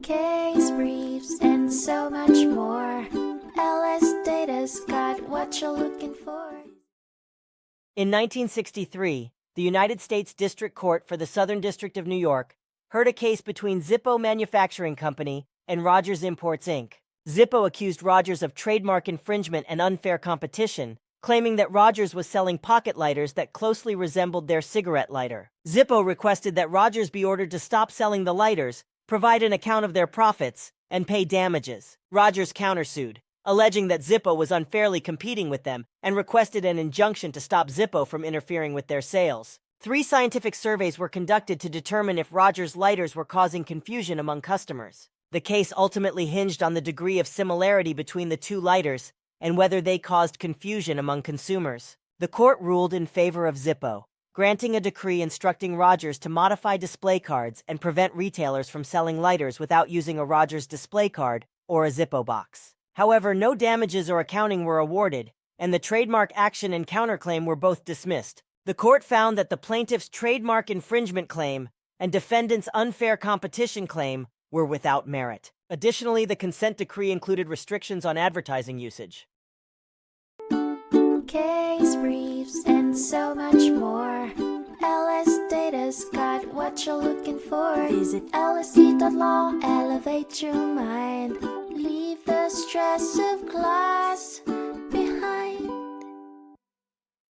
case briefs, and so much more. LSData's got what you're looking for. In 1963, the United States District Court for the Southern District of New York heard a case between Zippo Manufacturing Company and Rogers Imports, Inc. Zippo accused Rogers of trademark infringement and unfair competition, claiming that Rogers was selling pocket lighters that closely resembled their cigarette lighter. Zippo requested that Rogers be ordered to stop selling the lighters, provide an account of their profits, and pay damages. Rogers countersued, alleging that Zippo was unfairly competing with them, and requested an injunction to stop Zippo from interfering with their sales. 3 scientific surveys were conducted to determine if Rogers' lighters were causing confusion among customers. The case ultimately hinged on the degree of similarity between the 2 lighters and whether they caused confusion among consumers. The court ruled in favor of Zippo, granting a decree instructing Rogers to modify display cards and prevent retailers from selling lighters without using a Rogers display card or a Zippo box. However, no damages or accounting were awarded, and the trademark action and counterclaim were both dismissed. The court found that the plaintiff's trademark infringement claim and defendant's unfair competition claim were without merit. Additionally, the consent decree included restrictions on advertising usage. Case briefs, and so much more. LSData's got what you're looking for. Visit lsd.law, elevate your mind. Leave the stress of class.